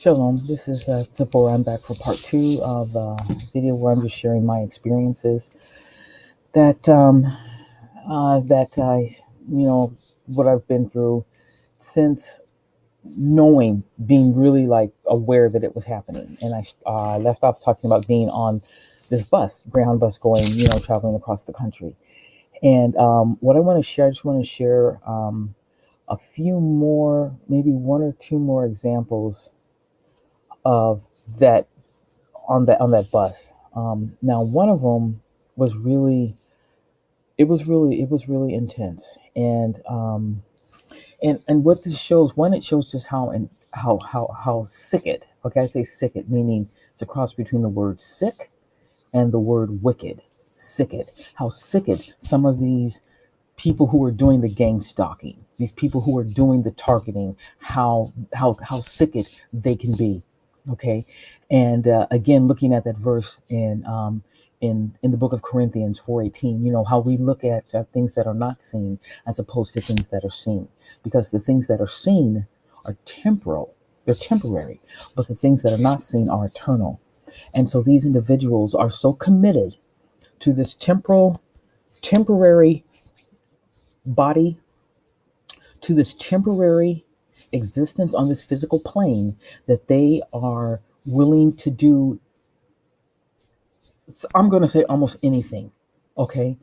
Shalom, this is Zipporah. I'm back for part two of a video where I'm just sharing my experiences that that I, what I've been through since knowing, being really like aware that it was happening. And I left off talking about being on this bus, Greyhound bus, going, traveling across the country. And what I want to share, I just want to share a few more, maybe one or two more examples of that on that bus. Now, one of them was really, it was really intense, and what this shows, one, it shows just how sick it. Okay, I say sick it, meaning it's a cross between the word sick and the word wicked. Sick it, how sick it some of these people who are doing the gang stalking, these people who are doing the targeting, how sick it they can be. Okay, and again, looking at that verse in the book of Corinthians 4:18, how we look at things that are not seen as opposed to things that are seen, because the things that are seen are temporal, they're temporary, but the things that are not seen are eternal. And so these individuals are so committed to this temporary body, to this temporary existence on this physical plane, that they are willing to do, I'm going to say, almost anything, okay,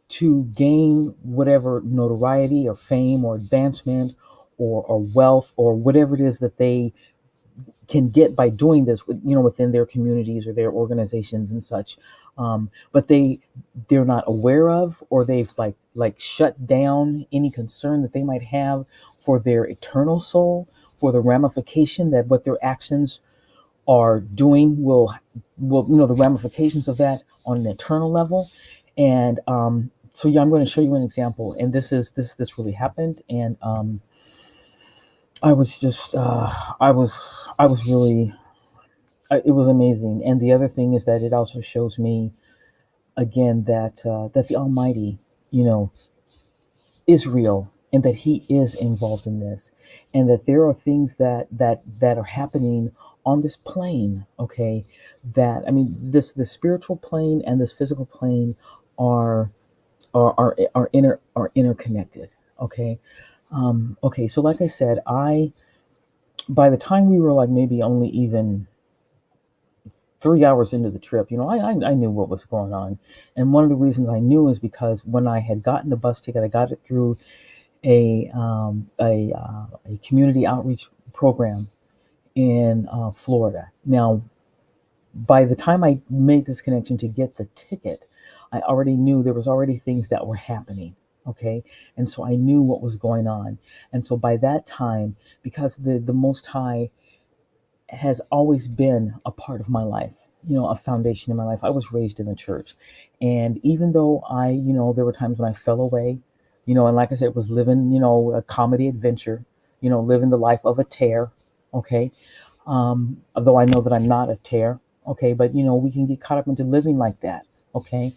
to gain whatever notoriety or fame or advancement or wealth or whatever it is that they can get by doing this, within their communities or their organizations and such. But they're not aware of, or they've like shut down any concern that they might have for their eternal soul, for the ramification that what their actions are doing will the ramifications of that on an eternal level. And so yeah, I'm going to show you an example, and this really happened. And I was just I was really, it was amazing. And the other thing is that it also shows me again that the Almighty, you know, is real, and that He is involved in this, and that there are things that are happening on this plane. Okay, that, I mean, this spiritual plane and this physical plane are are interconnected. Okay, okay. So like I said, by the time we were like maybe only even 3 hours into the trip, I knew what was going on. And one of the reasons I knew is because when I had gotten the bus ticket, I got it through a community outreach program in Florida. Now, by the time I made this connection to get the ticket, I already knew there was already things that were happening. Okay, and so I knew what was going on. And so by that time, because the Most High has always been a part of my life, a foundation in my life. I was raised in the church. And even though there were times when I fell away, and like I said, was living, a comedy adventure, living the life of a tear. Okay. Although I know that I'm not a tear. Okay. But, we can get caught up into living like that. Okay.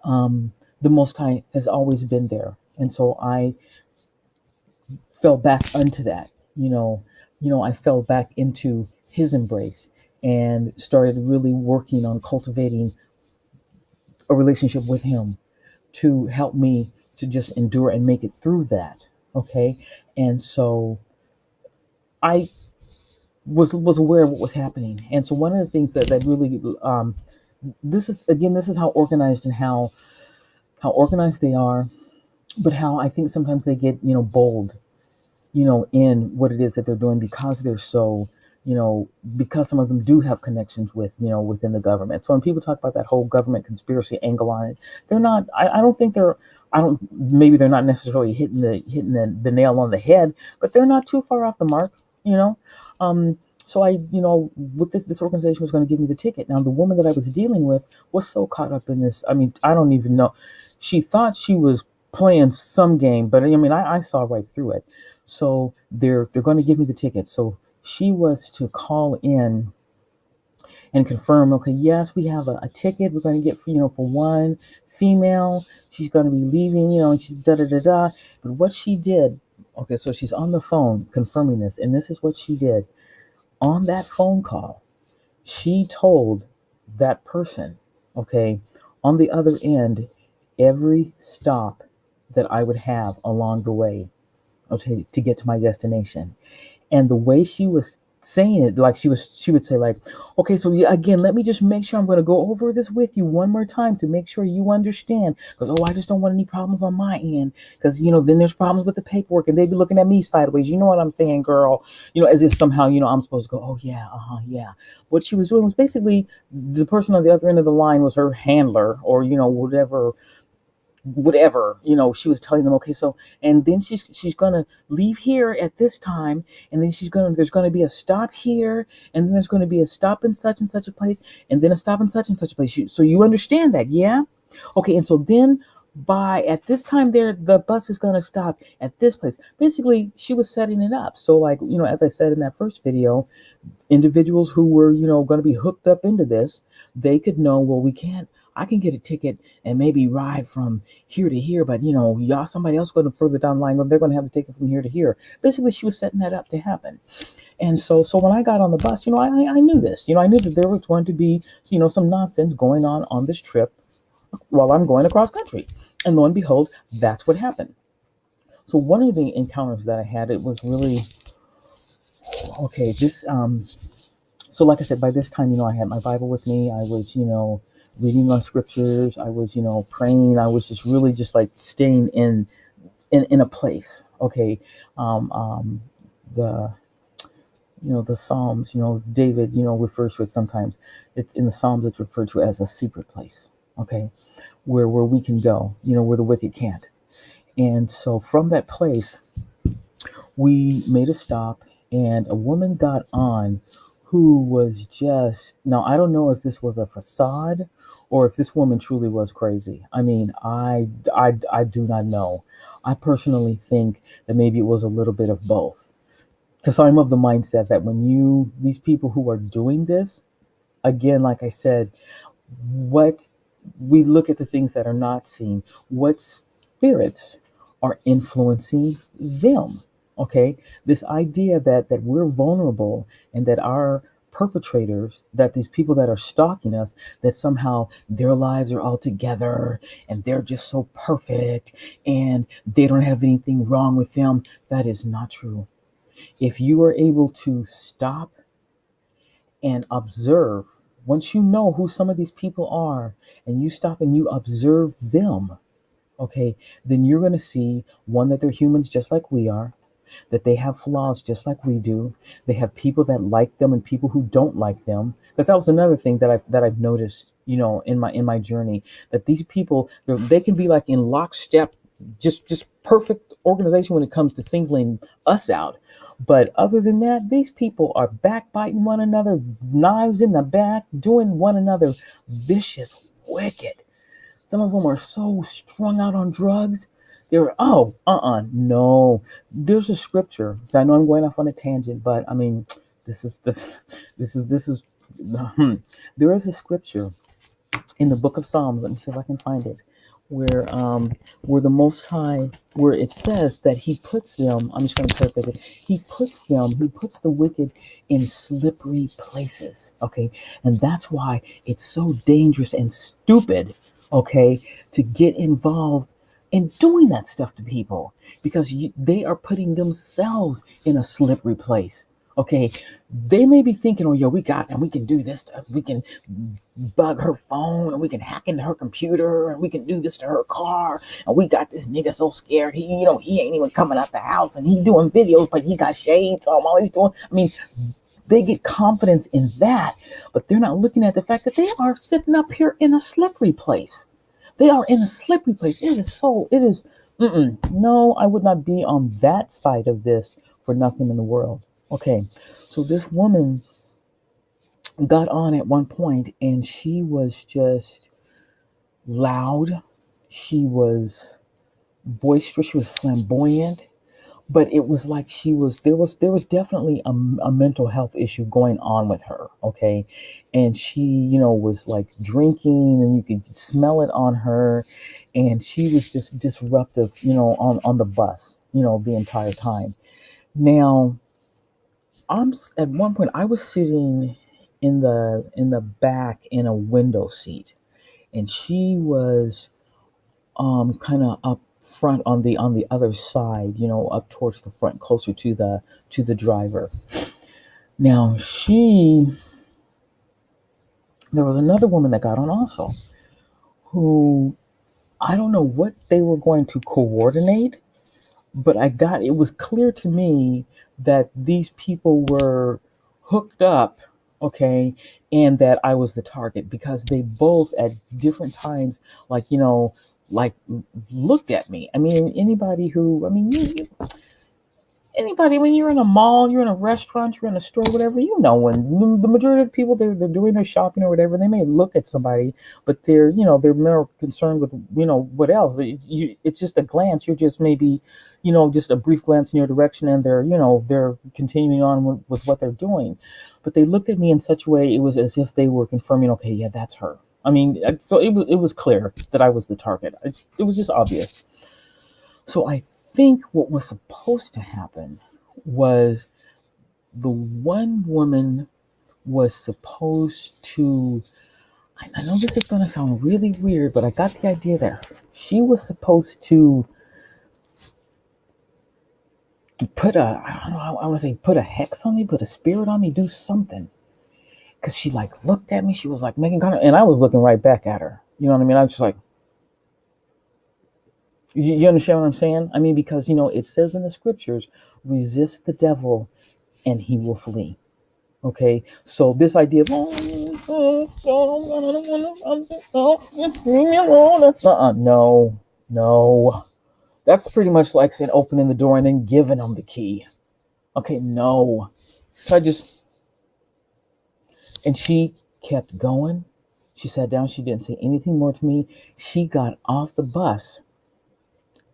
The Most High has always been there. And so I fell back into that, I fell back into His embrace and started really working on cultivating a relationship with Him to help me to just endure and make it through that. Okay. And so I was aware of what was happening. And so one of the things that really, this is how organized and how organized they are, but how I think sometimes they get, bold, in what it is that they're doing, because they're so, because some of them do have connections with, within the government. So when people talk about that whole government conspiracy angle on it, they're not, I don't think they're, maybe they're not necessarily hitting the nail on the head, but they're not too far off the mark, you know? So with this organization was going to give me the ticket. Now, the woman that I was dealing with was so caught up in this. I mean, I don't even know. She thought she was playing some game, but I mean, I saw right through it. So they're going to give me the ticket. So she was to call in and confirm, okay, yes, we have a ticket. We're going to get, for one female. She's going to be leaving, and she's da da da da. But what she did, okay, so she's on the phone confirming this, and this is what she did. On that phone call, she told that person, okay, on the other end, every stop that I would have along the way, okay, to get to my destination. And the way she was saying it, like she would say like, okay, so yeah, again, let me just make sure, I'm going to go over this with you one more time to make sure you understand, because I just don't want any problems on my end, because then there's problems with the paperwork and they'd be looking at me sideways, you know what I'm saying, girl, as if somehow I'm supposed to go, oh yeah, yeah. What she was doing was basically, the person on the other end of the line was her handler, or whatever, she was telling them, okay, so, and then she's gonna leave here at this time, and then there's gonna be a stop here, and then there's gonna be a stop in such and such a place, and then a stop in such and such a place. So you understand that, yeah? Okay, and so then by at this time there, the bus is gonna stop at this place. Basically, she was setting it up. So, like, as I said in that first video, individuals who were, going to be hooked up into this, they could know, well, I can get a ticket and maybe ride from here to here, but y'all, somebody else going to further down the line, well, they're going to have to take it from here to here. Basically, she was setting that up to happen. And so when I got on the bus, I knew this. I knew that there was going to be, some nonsense going on this trip while I'm going across country. And lo and behold, that's what happened. So one of the encounters that I had, it was really okay. So like I said, by this time, I had my Bible with me. I was, reading my scriptures. I was, praying. I was just really just like staying in a place. Okay. The the Psalms, David, refers to it sometimes. It's in the Psalms, it's referred to as a secret place. Okay. Where we can go, where the wicked can't. And so from that place, we made a stop, and a woman got on who was just, now I don't know if this was a facade or if this woman truly was crazy. I mean, I do not know. I personally think that maybe it was a little bit of both, because I'm of the mindset that when these people who are doing this, again, like I said, what we look at the things that are not seen, what spirits are influencing them. Okay, this idea that we're vulnerable, and that our perpetrators, that these people that are stalking us, that somehow their lives are all together and they're just so perfect and they don't have anything wrong with them, that is not true. If you are able to stop and observe, once you know who some of these people are, and you stop and you observe them, okay, then you're going to see, one, that they're humans just like we are, that they have flaws just like we do. They have people that like them and people who don't like them. Because that was another thing that I've noticed, in my journey, that these people, they can be like in lockstep, just perfect organization when it comes to singling us out. But other than that, these people are backbiting one another, knives in the back, doing one another vicious, wicked. Some of them are so strung out on drugs. They're, no. There's a scripture. So I know I'm going off on a tangent, but I mean, this is. There is a scripture in the book of Psalms. Let me see if I can find it, where the Most High, where it says that He puts them. I'm just going to paraphrase it. He puts the wicked in slippery places. Okay, and that's why it's so dangerous and stupid. Okay, to get involved in doing that stuff to people, because they are putting themselves in a slippery place. Okay, they may be thinking, oh, yeah, we got, and we can do this stuff. We can bug her phone, and we can hack into her computer, and we can do this to her car, and we got this nigga so scared, he ain't even coming out the house, and he doing videos, but he got shades on while he's doing. I mean, they get confidence in that, but they're not looking at the fact that they are sitting up here in a slippery place. They are in a slippery place. No, I would not be on that side of this for nothing in the world. Okay, so this woman got on at one point, and she was just loud. She was boisterous. She was flamboyant. But it was like there was definitely a mental health issue going on with her. Okay, and she was like drinking, and you could smell it on her, and she was just disruptive on the bus the entire time. Now, At one point I was sitting in the back in a window seat, and she was kind of up front on the other side, up towards the front, closer to the driver. Now there was another woman that got on also, who, I don't know what they were going to coordinate, but it was clear to me that these people were hooked up, okay, and that I was the target, because they both at different times, like, like, looked at me. I mean, anybody who, I mean, anybody, when you're in a mall, you're in a restaurant, you're in a store, whatever, when the majority of the people, they're doing their shopping or whatever, they may look at somebody, but they're more concerned with, what else. It's just a glance. You're just maybe, just a brief glance in your direction, and they're continuing on with what they're doing. But they looked at me in such a way, it was as if they were confirming, okay, yeah, that's her. I mean, so it was clear that I was the target. It was just obvious. So I think what was supposed to happen was, the one woman was supposed to. I know this is going to sound really weird, but I got the idea that she was supposed to put I don't know, I want to say put a hex on me, put a spirit on me, do something. Because she like looked at me, she was like making and I was looking right back at her. You know what I mean? I was just like, you understand what I'm saying? I mean, because it says in the scriptures, resist the devil and he will flee. Okay, so this idea of no, no, that's pretty much like saying opening the door and then giving them the key. Okay, no, so and she kept going. She sat down. She didn't say anything more to me. She got off the bus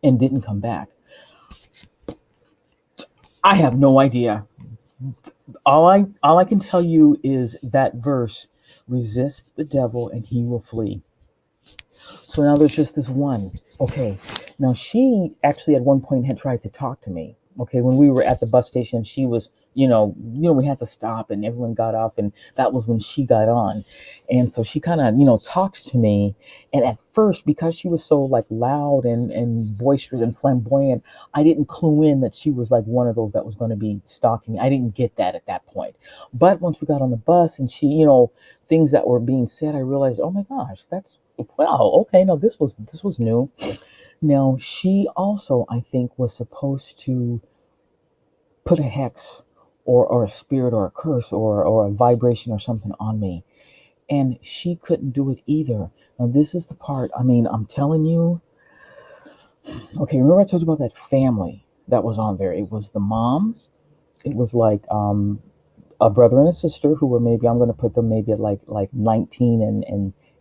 and didn't come back. I have no idea. All I can tell you is that verse: resist the devil and he will flee. So now there's just this one. Okay. Now she actually at one point had tried to talk to me. Okay, when we were at the bus station, she was, we had to stop and everyone got off, and that was when she got on. And so she kind of, talks to me. And at first, because she was so like loud and boisterous and flamboyant, I didn't clue in that she was like one of those that was going to be stalking me. I didn't get that at that point. But once we got on the bus and she, things that were being said, I realized, oh my gosh, that's, wow, okay, no, this was new. Now she also, I think, was supposed to put a hex or a spirit or a curse or a vibration or something on me, and she couldn't do it either. Now this is the part. I mean, I'm telling you. Okay, remember I told you about that family that was on there? It was the mom. It was like a brother and a sister who were, maybe I'm going to put them maybe at like 19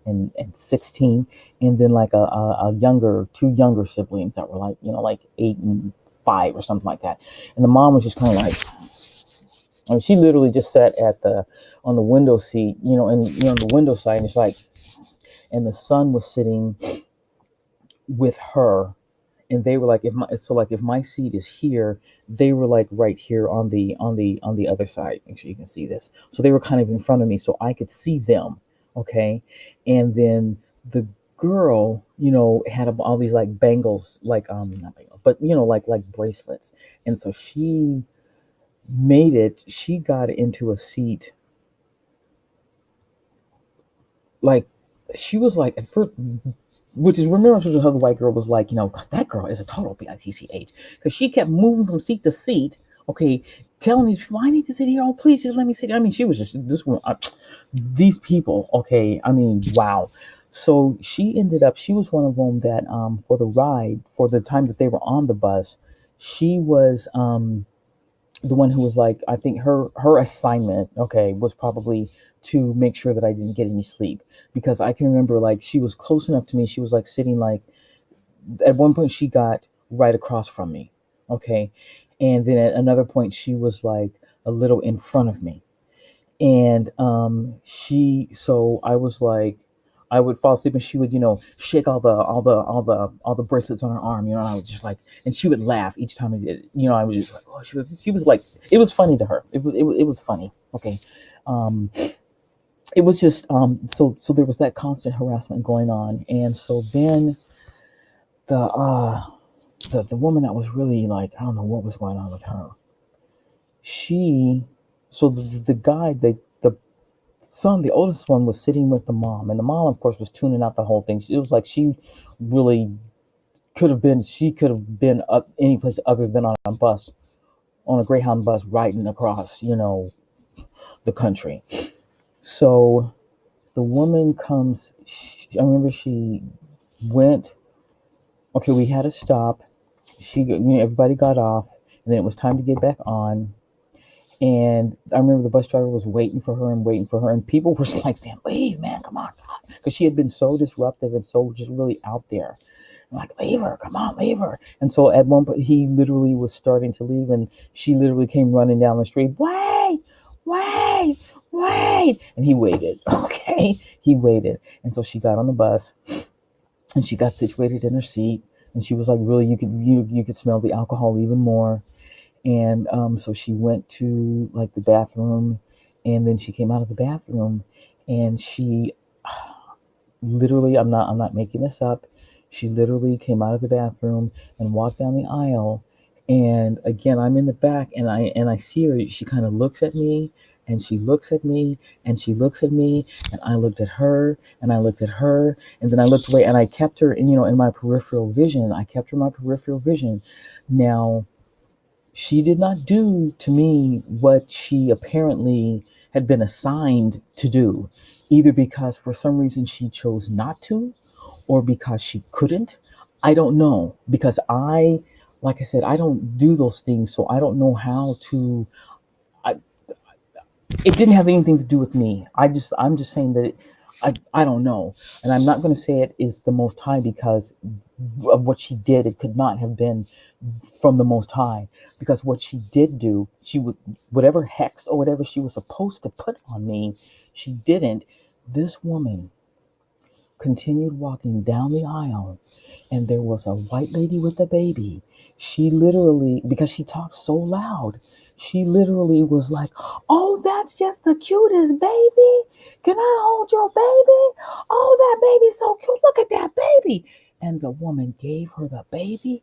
and 16, and then like a younger two younger siblings that were like, 8 and 5 or something like that. And the mom was just kind of like, I mean, she literally just sat on the window seat, and the window side, and it's like, and the son was sitting with her, and they were like, if my seat is here, they were like right here on the other side. Make sure you can see this. So they were kind of in front of me, so I could see them. Okay, and then the girl, had all these like bangles, like not bangles, but like bracelets, and so she made it. She got into a seat, like she was like at first, which is, remember how the white girl was like, that girl is a total bitch, because she kept moving from seat to seat. Okay, telling these people, I need to sit here. Oh, please, just let me sit. I mean, she was just this one. These people. Okay, I mean, wow. So she ended up. She was one of them that, for the ride, for the time that they were on the bus, she was the one who was like, I think her assignment, okay, was probably to make sure that I didn't get any sleep, because I can remember, like, she was close enough to me. She was like sitting, like, at one point she got right across from me, okay, and then at another point she was like a little in front of me, and she so I was like, I would fall asleep and she would, shake all the bracelets on her arm, and I would just like, and she would laugh each time I did it. I was just like, oh, she was like, it was funny to her. It was funny. Okay. Um, it was just, so there was that constant harassment going on. And so then the, the woman that was really like, I don't know what was going on with her. She, so the guy, the son, the oldest one, was sitting with the mom, and the mom, of course, was tuning out the whole thing. It was like she really she could have been up any place other than on a bus, on a Greyhound bus, riding across, the country. So the woman comes. I remember she went. Okay, we had to stop. Everybody got off, and then it was time to get back on. And I remember the bus driver was waiting for her and waiting for her, and people were like saying, "Leave, man, come on," because she had been so disruptive and so just really out there. I'm like, "Leave her, come on, leave her." And so at one point, he literally was starting to leave, and she literally came running down the street. Wait, wait, wait, and he waited. Okay, he waited, and so she got on the bus, and she got situated in her seat, and she was like, really, you could smell the alcohol even more. And so she went to like the bathroom, and then she came out of the bathroom, and she literally, I'm not making this up. She literally came out of the bathroom and walked down the aisle. And again, I'm in the back, and I see her. She kind of looks at me, and she looks at me, and she looks at me, and I looked at her, and I looked at her, and then I looked away, and I kept her in my peripheral vision. I kept her in my peripheral vision. Now, she did not do to me what she apparently had been assigned to do, either because for some reason she chose not to, or because she couldn't. I don't know, because like I said, I don't do those things, so I don't know how to. I, it didn't have anything to do with me. I'm just saying that I don't know, and I'm not going to say it is the Most High because of what she did. It could not have been from the Most High, because what she did do, she would, whatever hex or whatever she was supposed to put on me, she didn't. This woman continued walking down the aisle, and there was a white lady with a baby. She literally, because she talked so loud, she literally was like, "Oh, that's just the cutest baby. Can I hold your baby? Oh, that baby's so cute. Look at that baby." And the woman gave her the baby,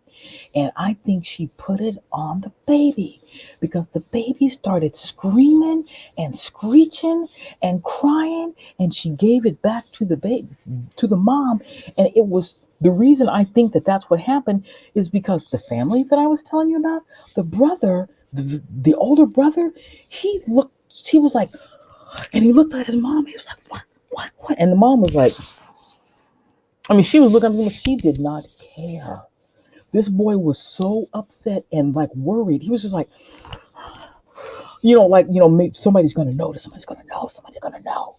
and I think she put it on the baby, because the baby started screaming and screeching and crying, and she gave it back to the baby, to the mom. And it was the reason I think that that's what happened, is because the family that I was telling you about, the brother, the older brother, he was like, and he looked at his mom. He was like, what? And the mom was like, I mean, she was looking at him. She did not care. This boy was so upset and like worried. He was just like, maybe somebody's gonna notice. Somebody's gonna know. Somebody's gonna know.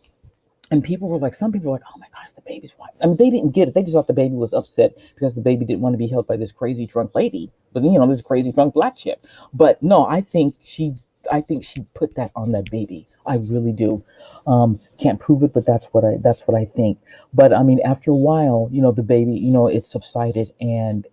And some people were like, "Oh my gosh, the baby's white." I mean, they didn't get it. They just thought the baby was upset because the baby didn't want to be held by this crazy drunk lady, but this crazy drunk black chick. But no, I think she put that on that baby. I really do. Can't prove it, but that's what I think. But I mean, after a while, the baby, it subsided, and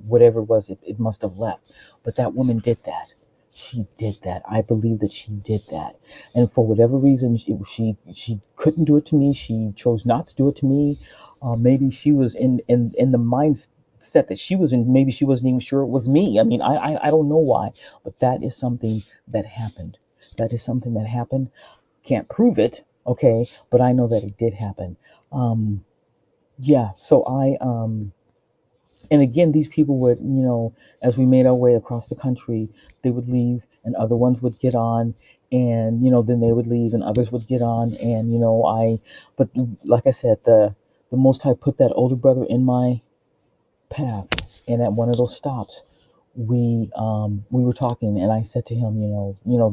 whatever it was, it must have left. But that woman did that. She did that. I believe that she did that, and for whatever reason, she couldn't do it to me. She chose not to do it to me. Maybe she was in the mindset that she was in. Maybe she wasn't even sure it was me. I mean, I don't know why, but that is something that happened. That is something that happened. Can't prove it, okay, but I know that it did happen. Um, yeah. So and again, these people would, as we made our way across the country, they would leave, and other ones would get on, and then they would leave, and others would get on, and but like I said, the Most High put that older brother in my path, and at one of those stops, we were talking, and I said to him,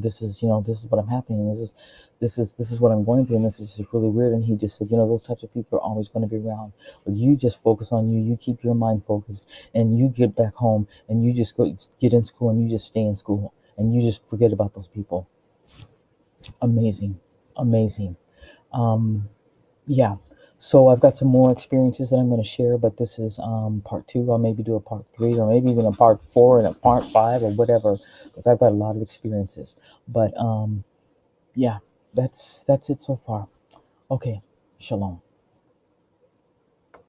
this is what I'm happening, this is what I'm going through, and this is just really weird. And he just said, those types of people are always going to be around, but you just focus on you keep your mind focused, and you get back home, and you just go get in school, and you just stay in school, and you just forget about those people. Amazing. Amazing. um yeah. So I've got some more experiences that I'm going to share, but this is part two. I'll maybe do a part three, or maybe even a part four and a part five, or whatever, because I've got a lot of experiences. But yeah, that's it so far. Okay, shalom.